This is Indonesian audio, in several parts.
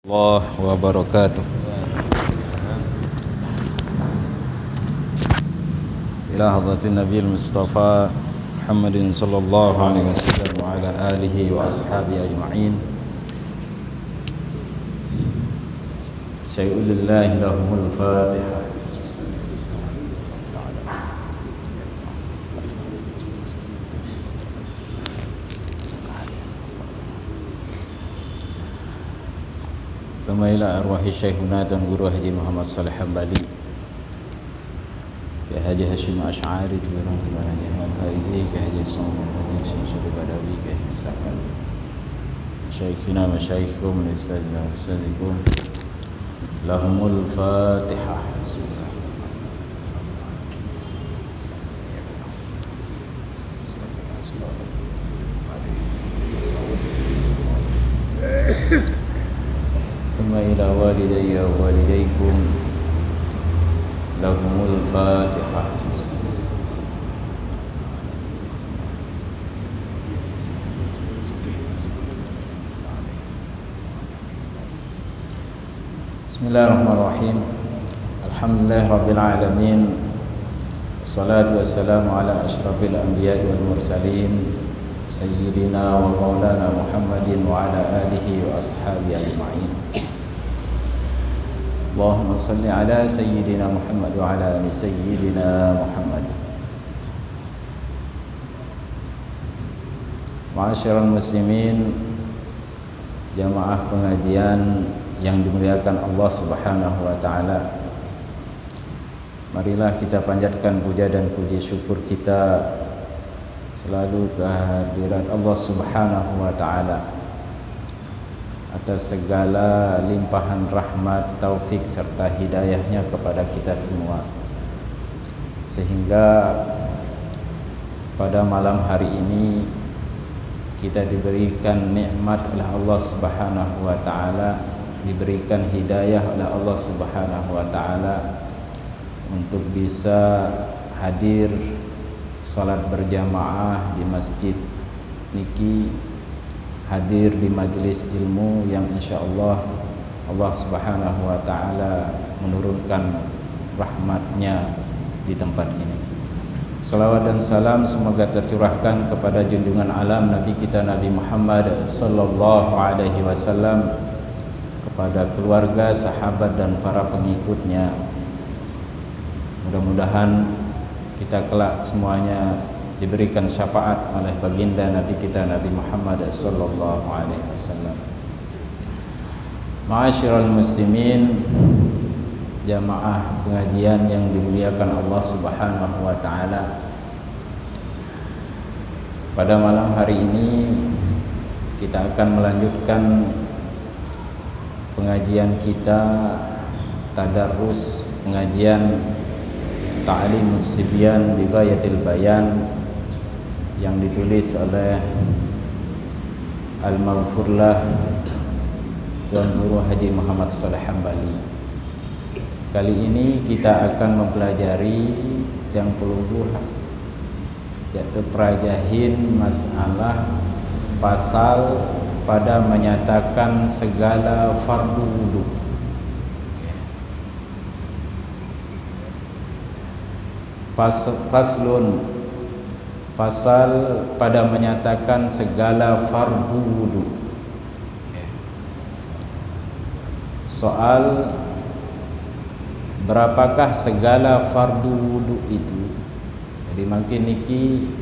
الله وبركاته. إلى حضرة النبي المصطفى محمد صلى الله عليه وسلم وعلى آله وأصحابه أجمعين. شيء لله لهم الفاتحة. ثم إلى أرواح شيخنا تنقر هدي محمد صالح حنبلي كهدي هاشم أشعاري تبرم كهدي أحمد فائزي كهدي الصوم كهدي شيخ البدوي كهدي السكن شيخنا مشايخكم من أستاذنا وأستاذكم لهم الفاتحة. ثم إلى والدي ووالديكم لهم الفاتحة. بسم الله الرحمن الرحيم. الحمد لله رب العالمين، والصلاة والسلام على أشرف الأنبياء والمرسلين سيدنا ومولانا محمد وعلى آله وأصحابه أجمعين. اللهم صل على سيدنا محمد وعلى آل سيدنا محمد. Ma'asyiral muslimin, jamaah pengajian yang dimuliakan Allah Subhanahu wa taala. Marilah kita panjatkan puja dan puji syukur kita selalu kehadirat Allah Subhanahu wa taala atas segala limpahan rahmat, taufik serta hidayahnya kepada kita semua, sehingga pada malam hari ini kita diberikan nikmat oleh Allah Subhanahu wa taala, diberikan hidayah oleh Allah Subhanahu wa taala untuk bisa hadir salat berjamaah di masjid niki, hadir di majelis ilmu yang insyaallah Allah Subhanahu wa taala menurunkan rahmatnya di tempat ini. Salawat dan salam semoga tercurahkan kepada junjungan alam Nabi kita Nabi Muhammad sallallahu alaihi wasallam, kepada keluarga, sahabat dan para pengikutnya. Mudah-mudahan kita kelak semuanya diberikan syafaat oleh baginda Nabi kita Nabi Muhammad sallallahu alaihi wasallam. Ma'asyiral muslimin, jamaah pengajian yang dimuliakan Allah Subhanahu wa taala. Pada malam hari ini kita akan melanjutkan pengajian kita tadarrus, pengajian Ta'limus Sibyan bi Ghayatil Bayan yang ditulis oleh Al-Maghfurlah Tuan Guru Haji Muhammad Saleh Hambali. Kali ini kita akan mempelajari yang perlu jatuh prajahin masalah pasal pada menyatakan segala fardu wudu. Faslun, pasal pada menyatakan segala fardu wudu. Soal berapakah segala fardu wudu itu? Jadi makin niki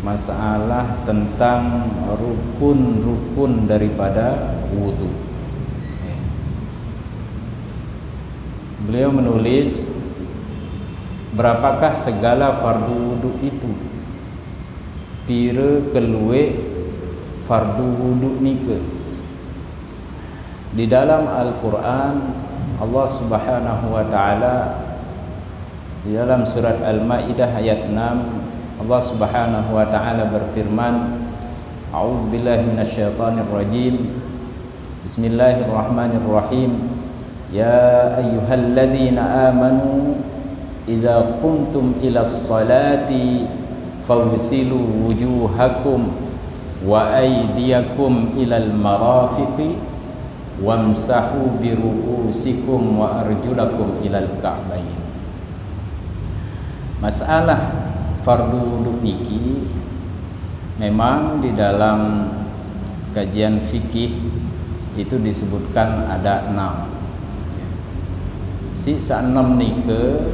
masalah tentang rukun-rukun daripada wudu. Beliau menulis berapakah segala fardu wudu itu? Pira keluwe fardu wudu nike? Di dalam Al-Quran Allah Subhanahu wa taala di dalam surat Al-Maidah ayat 6 Allah Subhanahu wa taala berfirman, A'udzubillahi minasyaitonir rajim. Bismillahirrahmanirrahim. Ya ayyuhalladzina amanu idza qumtum ilas salati fawsilu wujuhakum wa aydiyakum ilal marafiqi wamsahu biru'usikum wa arjulakum ilal ka'bayn. Masalah fardu wudu niki memang di dalam kajian fikih itu disebutkan ada 6. Si 6 nike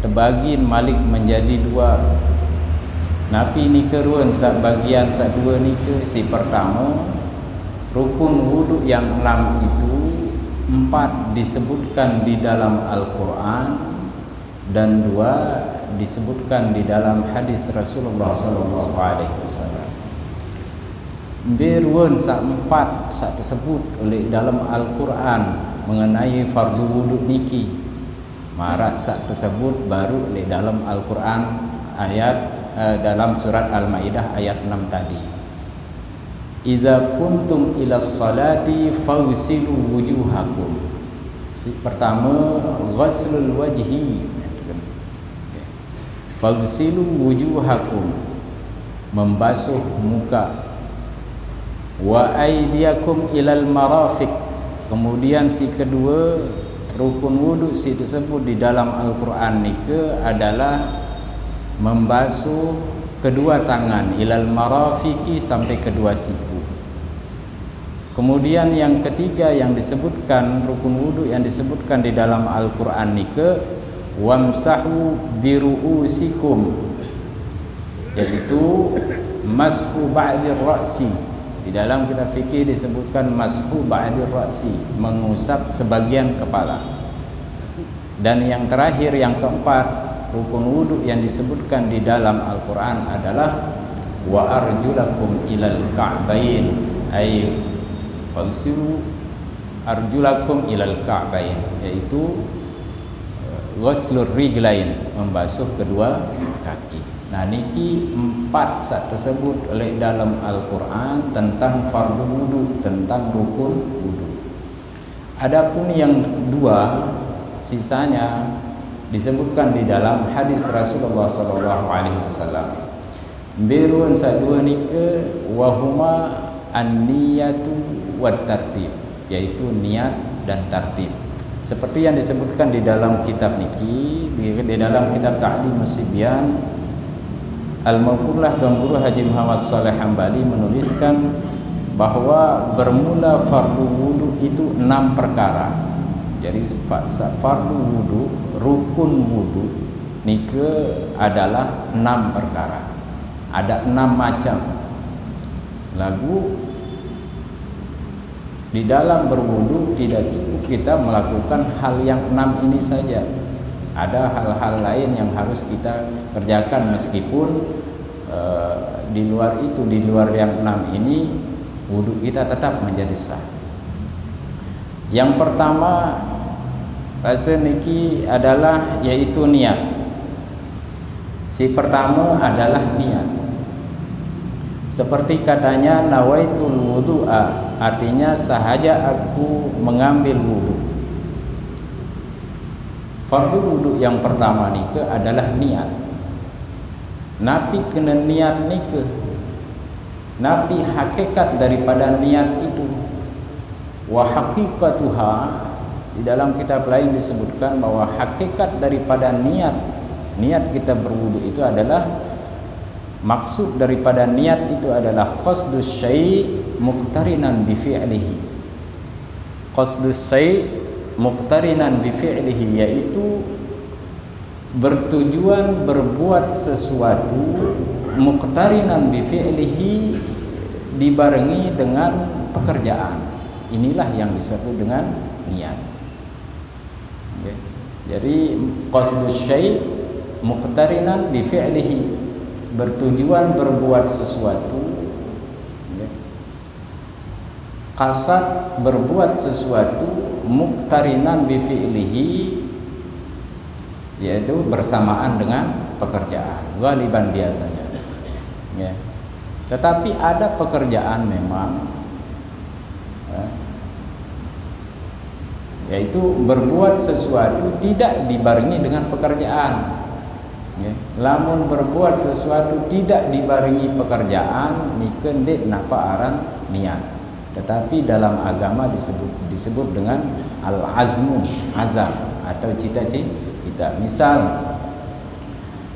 terbagi malik menjadi 2. Napi nike ruan sak bagian sak 2 nike. Si pertama rukun wudu yang 6 itu 4 disebutkan di dalam Al-Quran dan 2 disebutkan di dalam hadis Rasulullah SAW. Berun sak 4 sak tersebut oleh dalam Al-Quran mengenai fardu wudu niki. Marak sak tersebut baru oleh dalam Al-Quran ayat dalam surat Al-Maidah ayat 6 tadi. Idza kuntum ila salati fawsilu wujuhakum. Si pertama ghaslul wajhi. Fawsilu wujuhakum, membasuh muka. Wa aydiyakum ilal marafiq. Kemudian si kedua rukun wudu si tersebut di dalam Al-Quran nike adalah membasuh kedua tangan ilal marafiqi sampai kedua siku. Kemudian yang ketiga yang disebutkan rukun wudu yang disebutkan di dalam Al-Quran nike wamsahu biru'usikum, yaitu mashu ba'dir ra'si. Di dalam kitab fikih disebutkan mashu ba'dir ra'si, mengusap sebagian kepala. Dan yang terakhir yang keempat rukun wudu yang disebutkan di dalam Al-Quran adalah wa arjulakum ilal ka'bayn, ay fagsilu arjulakum ilal ka'bayn, yaitu ghuslur rijlain, membasuh kedua kaki. Nah niki 4 saat tersebut oleh dalam Al-Quran tentang fardu wudu, tentang rukun wudu. Adapun yang 2 sisanya disebutkan di dalam hadis Rasulullah SAW. Berun saat 2 nike wahuma an-niyatu wat tartib, yaitu niat dan tartib. Seperti yang disebutkan di dalam kitab niki, di dalam kitab Ta'lim Sibyan, Al-Mawquflah Tuan Guru Haji Muhammad Saleh Hambali menuliskan bahwa bermula fardu wudu itu 6 perkara. Jadi fardu wudu, rukun wudu nike adalah 6 perkara. Ada 6 macam. Lagu di dalam berwudu tidak cukup kita melakukan hal yang 6 ini saja. Ada hal-hal lain yang harus kita kerjakan meskipun di luar itu, di luar yang 6 ini wudu kita tetap menjadi sah. Yang pertama fase niki adalah yaitu niat. Si pertama adalah niat. Seperti katanya nawaitul wudu'a, artinya sahaja aku mengambil wudu. Fardu wudu yang pertama nike adalah niat. Napi kena niat nike. Napi hakikat daripada niat itu. Wa haqiqatuha, di dalam kitab lain disebutkan bahwa hakikat daripada niat kita berwudu itu adalah, maksud daripada niat itu adalah qasdus syai' muqtarinan bi fi'lihi. Qasdus syai' muqtarinan bi fi'lihi, yaitu bertujuan berbuat sesuatu muqtarinan bi fi'lihi, dibarengi dengan pekerjaan. Inilah yang disebut dengan niat. Jadi qasdus syai' muqtarinan bi fi'lihi, bertujuan berbuat sesuatu, qasad berbuat sesuatu, muqtarinan bi fi'lihi, yaitu bersamaan dengan pekerjaan, ghaliban biasanya. Ya. Tetapi ada pekerjaan memang, yaitu berbuat sesuatu tidak dibarengi dengan pekerjaan. Ya. Lamun berbuat sesuatu tidak dibarengi pekerjaan, nike ndik napa aran niat. tetapi dalam agama disebut dengan al-azmu, azam atau cita-cita. Misal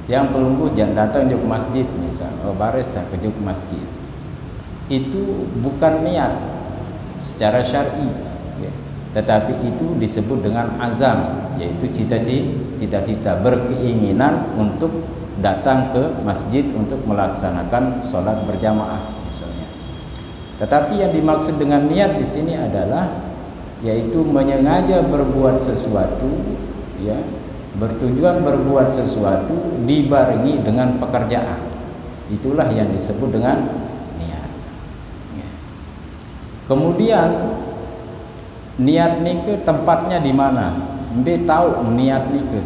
yang pelungguh jangan datang ke masjid, misal baris ke masjid, itu bukan niat secara syar'i, ya. Tetapi itu disebut dengan azam, yaitu cita-cita, berkeinginan untuk datang ke masjid untuk melaksanakan sholat berjamaah misalnya. Tetapi yang dimaksud dengan niat di sini adalah yaitu menyengaja berbuat sesuatu, ya, bertujuan berbuat sesuatu dibarengi dengan pekerjaan. Itulah yang disebut dengan niat. Kemudian niat nike tempatnya di mana? Mbe tahu niat nike.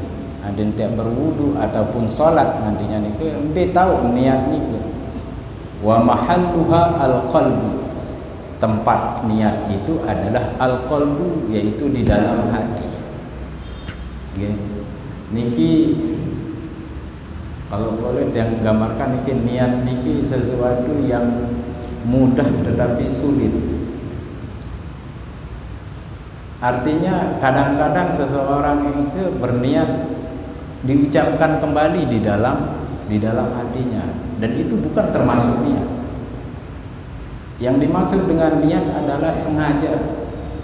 Ada yang berwudu ataupun salat nantinya nike, mbe tahu niat nike. Wa mahalluha al-qalbu. Tempat niat itu adalah al-qalbu, yaitu di dalam hati. Okay. Niki kalau boleh yang gambarkan niki, niat niki sesuatu yang mudah tetapi sulit. Artinya kadang-kadang seseorang itu berniat diucapkan kembali di dalam hatinya, dan itu bukan termasuk niat. Yang dimaksud dengan niat adalah sengaja,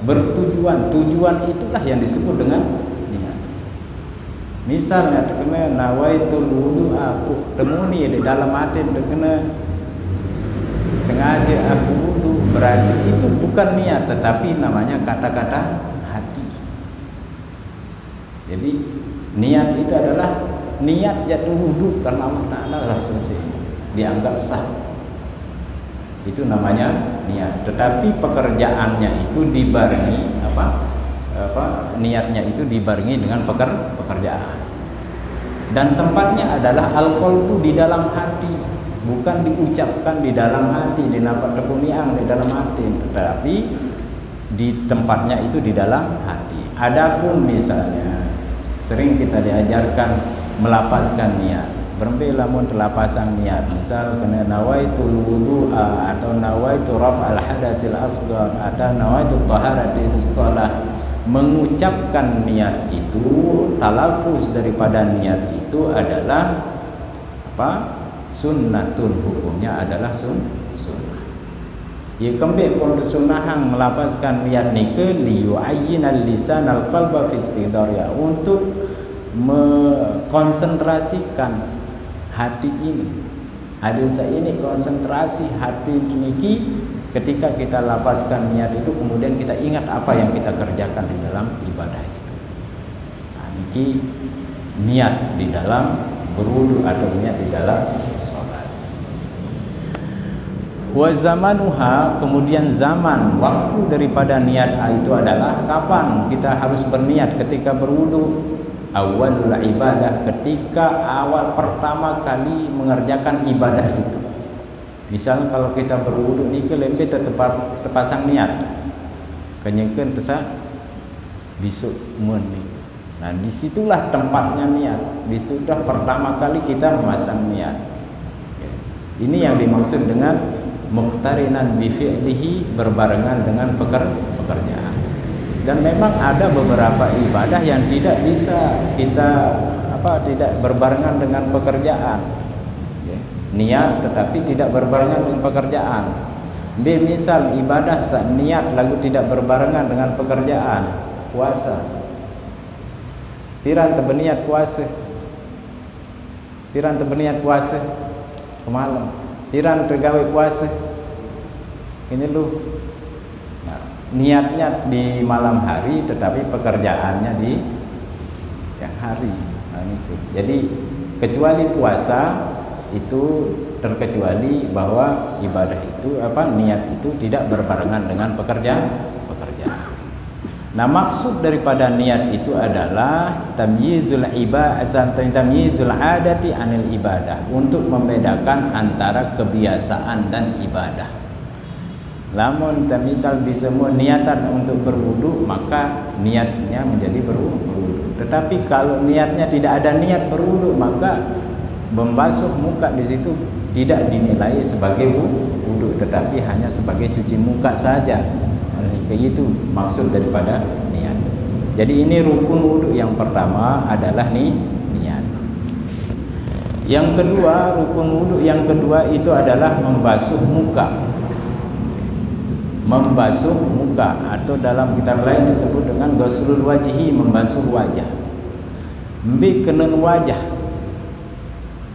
bertujuan. Tujuan itulah yang disebut dengan niat. Misalnya terkena nawaitul wudu, aku temuni di dalam hati terkena sengaja aku wudu, berarti itu bukan niat tetapi namanya kata-kata hati. Jadi niat itu adalah niat jatuh wudu karena Allah Ta'ala, selesai, dianggap sah. Itu namanya niat. Tetapi pekerjaannya itu dibarengi niatnya itu dibarengi dengan pekerjaan. Dan tempatnya adalah al-qalbu, di dalam hati, bukan diucapkan di dalam hati, di nampak tepuniang di dalam hati, tetapi di tempatnya itu di dalam hati. Adapun misalnya sering kita diajarkan melapaskan niat. Berbeda lamun telapasan niat, misal kena nawaitul wudu'a atau nawaitu raf'al hadasil asghar atau nawaitu taharati lis-shalah. Mengucapkan niat itu, talafuz daripada niat itu adalah apa? Sunnatun, hukumnya adalah sunnah. Ya kembali pun sunnahang melapaskan niat nike liyu'ayyinal lisanal qalba fi istidharya, untuk mengkonsentrasikan hati ini. Hadin saya ini konsentrasi hati niki ketika kita lapaskan niat itu, kemudian kita ingat apa yang kita kerjakan di dalam ibadah itu. Nah, niki niat di dalam berwudu atau niat di dalam sholat. Wa zamanuha, kemudian zaman waktu daripada niat itu adalah kapan kita harus berniat ketika berwudu. Awalul ibadah, ketika awal pertama kali mengerjakan ibadah itu. Misal kalau kita berwudu ni ke lempe terpasang niat kenyengkeun tesa besok mun ni. Nah, disitulah tempatnya niat. Disitulah pertama kali kita memasang niat. Ini yang dimaksud dengan muqtarinan bi fi'lihi, berbarengan dengan pekerjaan. Dan memang ada beberapa ibadah yang tidak bisa kita tidak berbarengan dengan pekerjaan. Niat tetapi tidak berbarengan dengan pekerjaan. Misal ibadah niat lalu tidak berbarengan dengan pekerjaan. Puasa. Piran terbeniat puasa. Piran terbeniat puasa kemalam. Piran tergawe puasa. Ini lu. Niatnya di malam hari tetapi pekerjaannya di yang hari. Nah, itu. Jadi kecuali puasa itu terkecuali bahwa ibadah itu niat itu tidak berbarengan dengan pekerjaan. Nah, maksud daripada niat itu adalah tamyizul adati anil ibadah, untuk membedakan antara kebiasaan dan ibadah. Lamun misal di semua niatan untuk berwudu, maka niatnya menjadi berwudu. Tetapi kalau niatnya tidak ada niat berwudu, maka membasuh muka di situ tidak dinilai sebagai wudu, tetapi hanya sebagai cuci muka saja. Kayak itu maksud daripada niat. Jadi ini rukun wudu yang pertama adalah niat. Yang kedua, rukun wudu yang kedua itu adalah membasuh muka. Membasuh muka, atau dalam kitab lain disebut dengan ghuslul wajhi, membasuh wajah. Ambil kena wajah,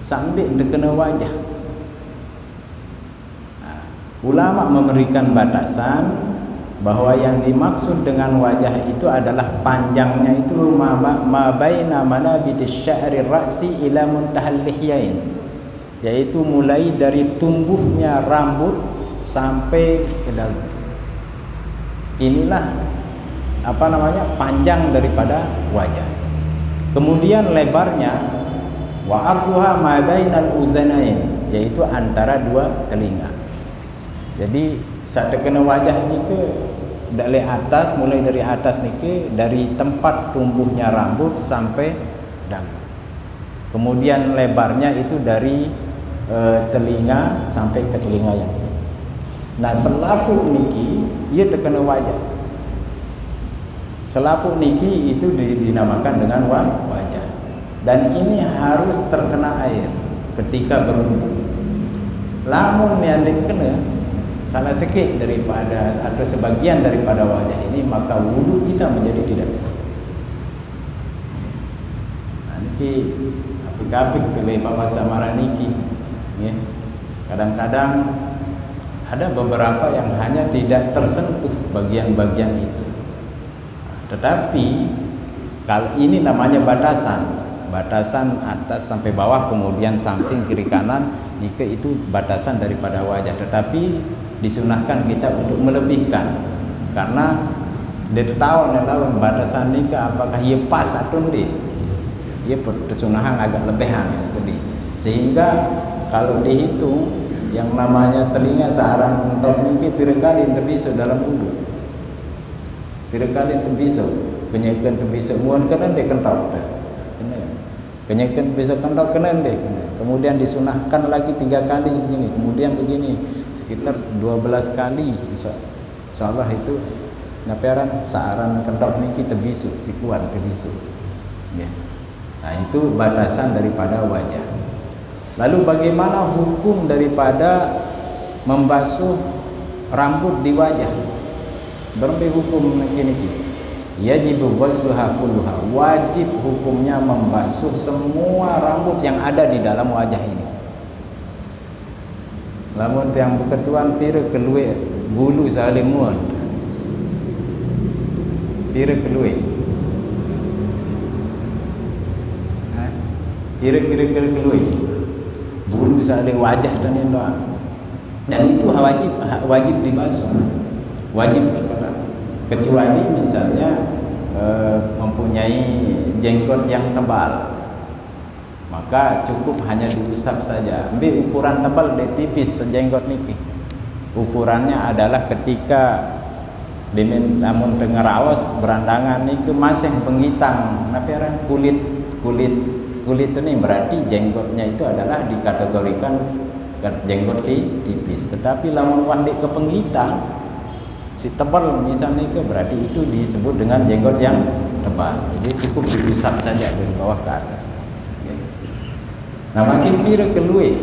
sambil kena wajah. Ulama memberikan batasan bahwa yang dimaksud dengan wajah itu adalah panjangnya itu ma baina manabitis sya'ri ra'si ila muntahal lihyain, yaitu mulai dari tumbuhnya rambut sampai ke dalam. Inilah panjang daripada wajah. Kemudian lebarnya wa arduha ma bainal uzanain, yaitu antara dua telinga. Jadi saat kena wajah ni ke dari atas, mulai dari atas ni ke, dari tempat tumbuhnya rambut sampai dagu. Kemudian lebarnya itu dari telinga sampai ke telinga yang sini. Nah, selaput niki ia terkena wajah. Selaput niki itu dinamakan dengan wajah. Dan ini harus terkena air ketika berwudu. Lamun yang dikena salah sikit daripada atau sebagian daripada wajah ini, maka wudu kita menjadi tidak sah. Nah, niki apik-apik tele bahasa maraniki. Ya. Kadang-kadang ada beberapa yang hanya tidak tersentuh bagian-bagian itu. Tetapi kalau ini namanya batasan atas sampai bawah, kemudian samping kiri kanan, jika itu batasan daripada wajah. Tetapi disunahkan kita untuk melebihkan, karena dia tahu batasan ini apakah ia pas atau tidak. Ia persunahan agak lebihan seperti, sehingga kalau dihitung yang namanya telinga searang untuk mungkin pirkali terbiso dalam wudu, pirkali terbiso, kenyakan terbiso muan kena dek kentok, kenyakan terbiso kentok kena dek, kemudian disunahkan lagi 3 kali begini, kemudian begini sekitar 12 kali, insyaallah itu naperan searang kentok niki terbiso, si kuat terbiso. Ya. Nah, itu batasan daripada wajah. Lalu bagaimana hukum daripada membasuh rambut di wajah? Berapa hukum ini? Yajibu ghusluha kulluha. Wajib hukumnya membasuh semua rambut yang ada di dalam wajah ini. Lamun yang berketuan pira keluar bulu salimun. Pira keluar. Kira-kira keluar bulu sale wajah dan doa, dan itu wajib dibasuh, wajib dibasuh. Kecuali misalnya mempunyai jenggot yang tebal, maka cukup hanya diusap saja. Ambil ukuran tebal dan tipis sejenggot niki. Ukurannya adalah ketika namun tengah rawas berandangan niki masih pengitang, naperan kulit ini berarti jenggotnya itu adalah dikategorikan jenggot tipis. Tetapi lamun wandik ke penghitang si tebal misalnya itu berarti itu disebut dengan jenggot yang tebal. Jadi cukup diusap saja dari bawah ke atas. Nah, makin pira keluar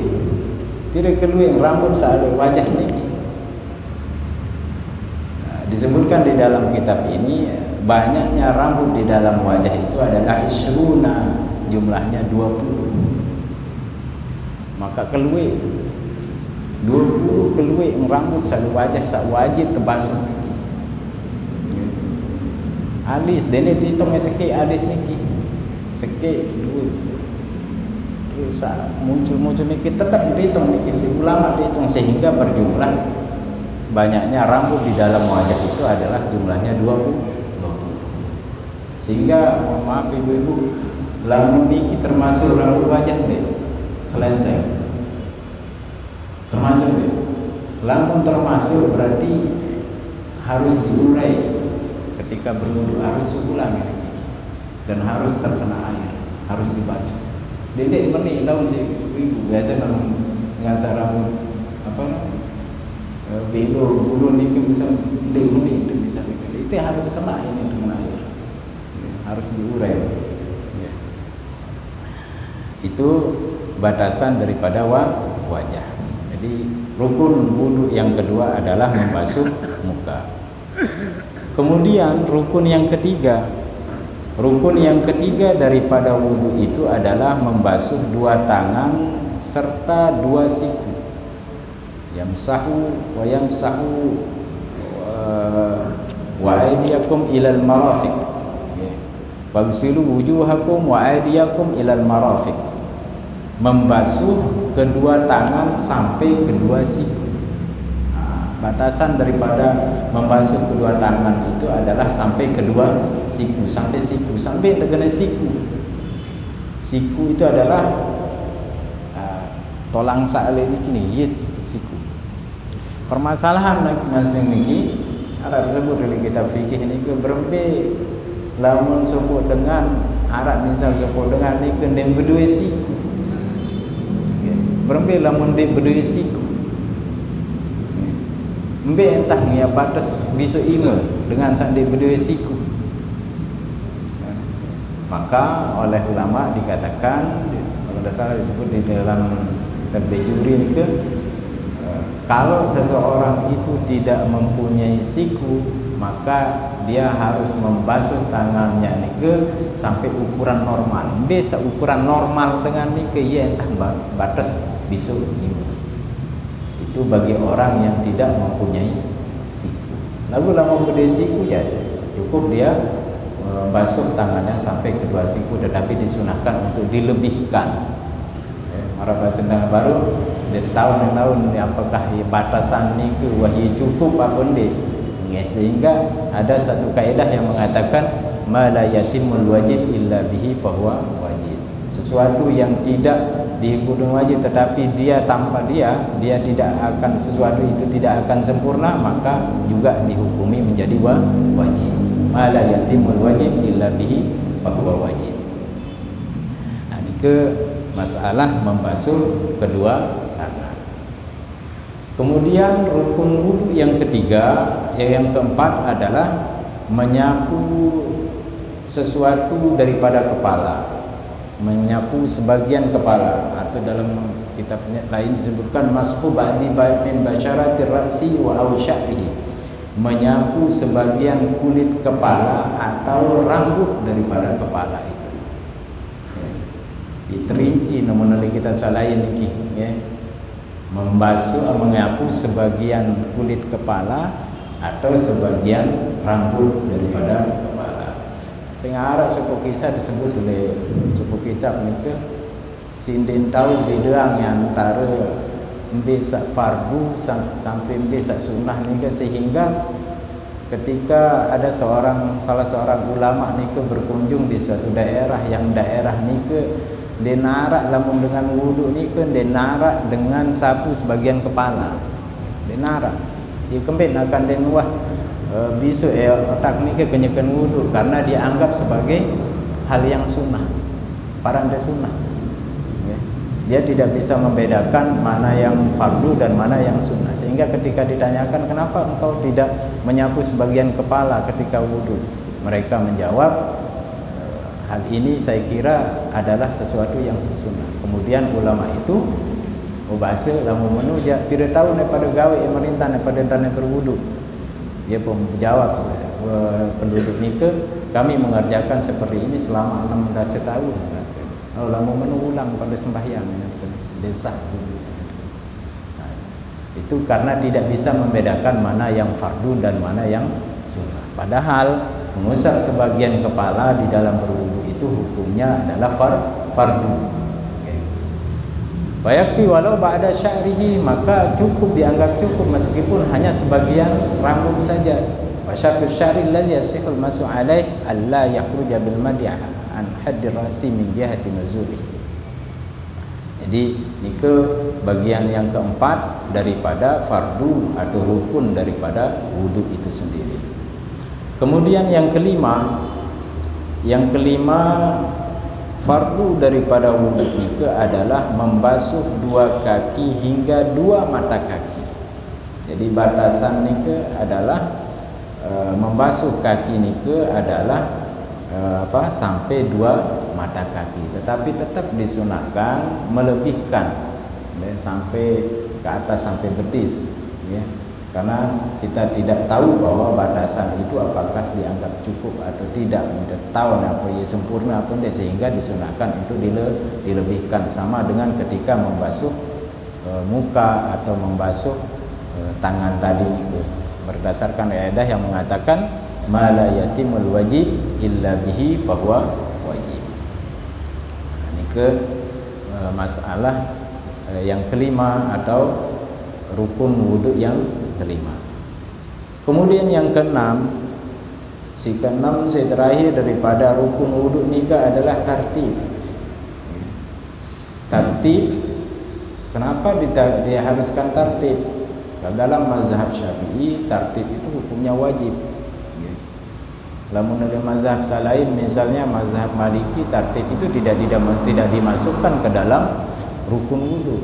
rambut saat wajah niki. Nah, disebutkan di dalam kitab ini banyaknya rambut di dalam wajah itu adalah isruna, jumlahnya 20. Maka keluar 20 keluar rambut satu wajah sak wajib terbasuh. Alis dene dihitung sikit alis niki. Sikit dua. Terus muncul niki tetap dihitung niki, si ulama dihitung sehingga berjumlah banyaknya rambut di dalam wajah itu adalah jumlahnya 20. Sehingga maaf ibu-ibu, lamun niki termasuk rambut wajah deh, selenseng termasuk deh. Lamun termasuk berarti harus diurai ketika berwudu, harus ulang ini, dan harus terkena air, harus dibasuh. Dedek menik daun si ibu biasa dalam dengan sarang apa bulu ni bisa unik itu bisa itu harus kena ini dengan air, harus diurai. Itu batasan daripada wajah. Jadi rukun wudu yang kedua adalah membasuh muka. Kemudian rukun yang ketiga daripada wudu itu adalah membasuh dua tangan serta dua siku. Yamsahu wa aydiyakum ilal marafiq. Wagsilu wujuhakum wa aydiyakum ilal marafiq. Membasuh kedua tangan sampai kedua siku. Batasan daripada membasuh kedua tangan itu adalah sampai kedua siku, sampai terkena siku. Siku itu adalah tolang sa'ale ini siku. Permasalahan masing niki ada disebut dalam kitab fikih ini ke berembe lamun sebut dengan Arab misal sebut dengan ni ke dem berdua siku. Berembe lamun dem berdua siku. Mbe entah ya batas bisa ingat dengan sandi berdua siku. Maka oleh ulama dikatakan, kalau tidak salah disebut di dalam kitab Bejuri ini ke, kalau seseorang itu tidak mempunyai siku, maka dia harus membasuh tangannya ini ke sampai ukuran normal. Bisa ukuran normal dengan ini ke ya entah batas bisa ingat. Itu bagi orang yang tidak mempunyai siku. Lalu lama berdua siku ya cukup dia basuh tangannya sampai kedua siku, tetapi disunahkan untuk dilebihkan. Orang bahasa baru dia tahun apakah batasan ni ke wahyu cukup apa enggak? Sehingga ada satu kaidah yang mengatakan ma la yatimul wajib illa bihi bahwa wajib. Sesuatu yang tidak dihukum wajib tetapi dia tanpa dia tidak akan, sesuatu itu tidak akan sempurna, maka juga dihukumi menjadi wajib. Ma la yatimul wajib illa bihi bahwa wajib. Nah, ini ke masalah membasuh kedua tangan. Kemudian rukun wudu yang ketiga, yang keempat adalah menyapu sesuatu daripada kepala. Menyapu sebagian kepala, atau dalam kitab lain disebutkan mashu ba'di min basyaratir ra'si wa aw sya'rihi, menyapu sebagian kulit kepala atau rambut daripada kepala itu. Diterinci namun oleh kitab lain ini ya. Membasuh, menyapu sebagian kulit kepala atau sebagian rambut daripada kepala. Sehingga Arab suku kisah disebut oleh suku kitab ni ke sinden tahu bedanya antara embesak fardu sampai embesak sunnah ni ke, sehingga ketika ada salah seorang ulama ni ke berkunjung di suatu daerah yang daerah ni ke denarak lamun dengan wudu ni ke denarak dengan sapu sebagian kepala. Denarak dia kembali akan denwah bisu otak ni ke kenyakan wudu karena dianggap sebagai hal yang sunnah, paranda sunnah. Dia tidak bisa membedakan mana yang fardu dan mana yang sunnah, sehingga ketika ditanyakan kenapa engkau tidak menyapu sebagian kepala ketika wudu, mereka menjawab hal ini saya kira adalah sesuatu yang sunnah. Kemudian ulama itu bahasa lamun menuja pira tahun daripada gawe pemerintah daripada tanah berwudu, dia pun menjawab penduduk ni ke kami mengerjakan seperti ini selama 16 tahun. Lalu mengulang pada sembahyang dan sah. Nah, itu karena tidak bisa membedakan mana yang fardu dan mana yang sunnah. Padahal mengusap sebagian kepala di dalam berwudu itu hukumnya adalah fardu. Bayakti walau ba'da sya'rihi, maka cukup, dianggap cukup meskipun hanya sebagian rambut saja. Wa syartul sya'ri allazi yasihul masu alaih alla yakhruja bil madi' an haddi ra'si min jihati nuzulihi. Jadi ini ke bagian yang keempat daripada fardu atau rukun daripada wudu itu sendiri. Kemudian yang kelima fardu daripada wudu itu adalah membasuh dua kaki hingga dua mata kaki. Jadi batasan nike adalah membasuh kaki nike adalah sampai dua mata kaki. Tetapi tetap disunahkan melebihkan sampai ke atas sampai betis, ya. Karena kita tidak tahu bahwa batasan itu apakah dianggap cukup atau tidak, tidak tahu apa ya sempurna apa tidak, sehingga disunahkan itu dilebihkan, sama dengan ketika membasuh muka atau membasuh tangan tadi itu, berdasarkan kaidah yang mengatakan ma la yatimul wajib illa bihi bahwa wajib. Ini ke masalah yang kelima atau rukun wudu yang kelima. Kemudian yang keenam, si keenam terakhir daripada rukun wudu nikah adalah tartib. Tartib, kenapa diharuskan tartib? Dalam mazhab Syafi'i tartib itu hukumnya wajib. Lamun ada mazhab lain, misalnya mazhab Maliki, tartib itu tidak dimasukkan ke dalam rukun wudu.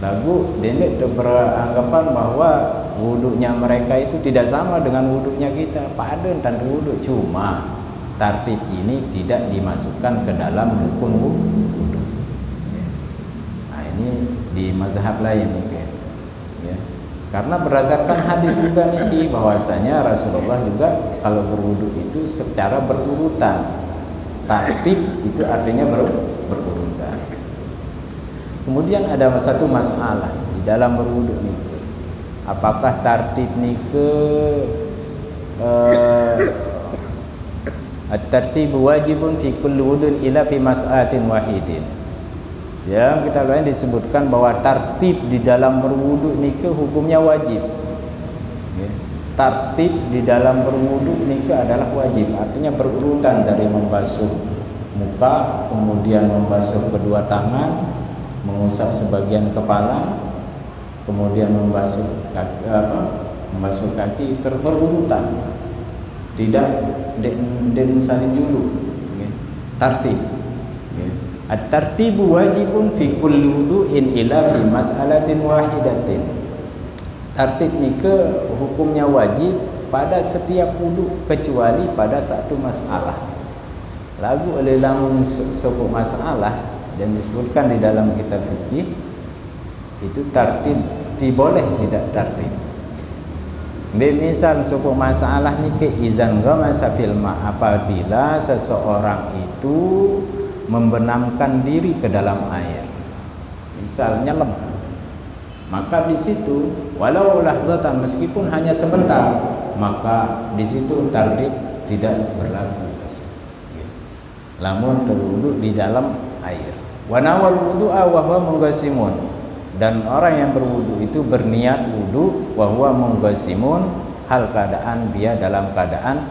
Lagu dendek beranggapan bahwa wudunya mereka itu tidak sama dengan wudunya kita, padan tanpa wudu. Cuma tartib ini tidak dimasukkan ke dalam rukun wudu. Nah, ini di mazhab lain nih, ya. Karena berdasarkan hadis juga nih bahwasanya Rasulullah juga kalau berwudu itu secara berurutan. Tartib itu artinya berurutan. Kemudian ada satu masalah di dalam berwudu nike. Apakah tartib nike at-tartib wajibun fi kulli wudun ila fi mas'atin wahidin. Ya, kita lain disebutkan bahwa tartib di dalam berwudu nike hukumnya wajib. Ya. Tartib di dalam berwudu nike adalah wajib, artinya berurutan dari membasuh muka, kemudian membasuh kedua tangan, mengusap sebagian kepala, kemudian membasuh kaki berurutan, tidak den saling dulu, okay. Tartib, okay. At-tartibu wajibun fi kulli wudu'in ila fi mas'alatin wahidatin. Tartib nike hukumnya wajib pada setiap wudu kecuali pada satu masalah. Lagu oleh lamun suku masalah dan disebutkan di dalam kitab fikih itu tartib boleh tidak tartib. Misal suku masalah niki izan ghamasa fil ma, apabila seseorang itu membenamkan diri ke dalam air, misal nyelam, maka di situ walau lahzatan, meskipun hanya sebentar, maka di situ tartib tidak berlaku. Lamun berwudu di dalam air. Wa nawal wudu'a wa huwa munghasimun, dan orang yang berwudu itu berniat wudu wa huwa munghasimun, hal keadaan dia dalam keadaan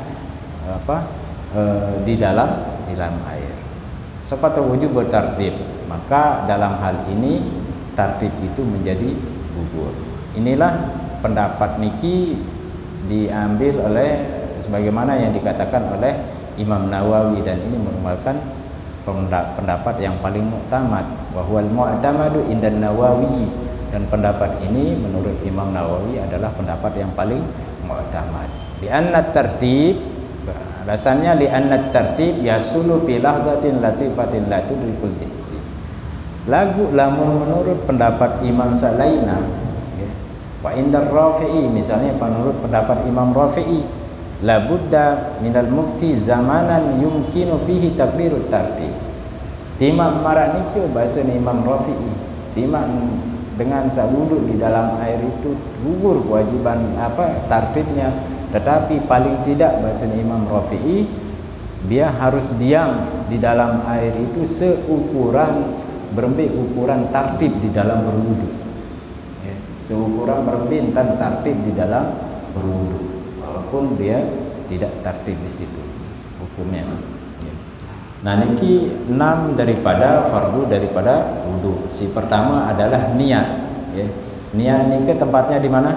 di dalam air. Sepatu wujud bertartib, maka dalam hal ini tartib itu menjadi gugur. Inilah pendapat niki diambil oleh sebagaimana yang dikatakan oleh Imam Nawawi, dan ini merupakan pendapat yang paling muktamad, wahwal mu'tamadu indan Nawawi, dan pendapat ini menurut Imam Nawawi adalah pendapat yang paling muktamad. Di anna tartib, alasannya li anna tartib yasulu fi lahzatin latifatin la tudrikul jisi. Lagu lamun menurut pendapat Imam Salaina, ya, wa indar Rafi'i, misalnya menurut pendapat Imam Rafi'i, la budda minal muksi zamanan yumkinu fihi takdirut tartib. Timam maranike bahasa Imam Rafi'i, timam dengan sabudu di dalam air itu gugur kewajiban tartibnya, tetapi paling tidak bahasa Imam Rafi'i dia harus diam di dalam air itu seukuran berembik ukuran tartib di dalam berwudu, ya, seukuran berembik tartib di dalam berwudu, walaupun dia tidak tartib di situ hukumnya. Ya. Nah, niki 6 daripada fardu daripada wudu. Si pertama adalah niat. Ya. Niat niki tempatnya di mana?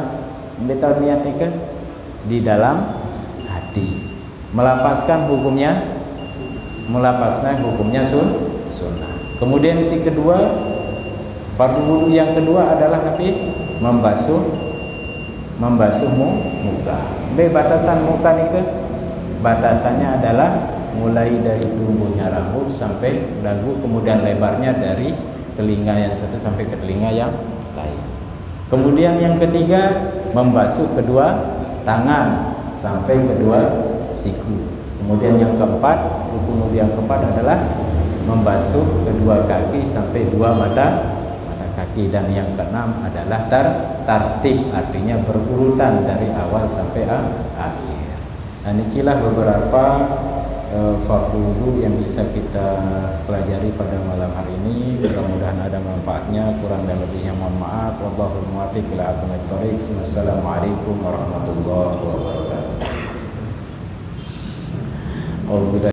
Betul, niat niki di dalam hati. Melapaskan hukumnya melapasnya hukumnya sunnah. Kemudian si kedua, fardu wudu yang kedua adalah Nabi membasuh muka. Batasan muka nih ke batasannya adalah mulai dari tumbuhnya rambut sampai dagu, kemudian lebarnya dari telinga yang satu sampai ke telinga yang lain. Kemudian yang ketiga, membasuh kedua tangan sampai kedua siku. Kemudian yang keempat, rukun wudu yang keempat adalah membasuh kedua kaki sampai dua mata kaki, dan yang keenam adalah tartib, artinya berurutan dari awal sampai akhir. Nah, inilah beberapa fardu wudu yang bisa kita pelajari pada malam hari ini. Mudah-mudahan ada manfaatnya. Kurang dan lebihnya mohon maaf. Wallahul muwaffiq ila aqwamit thoriq. Wassalamualaikum warahmatullahi wabarakatuh.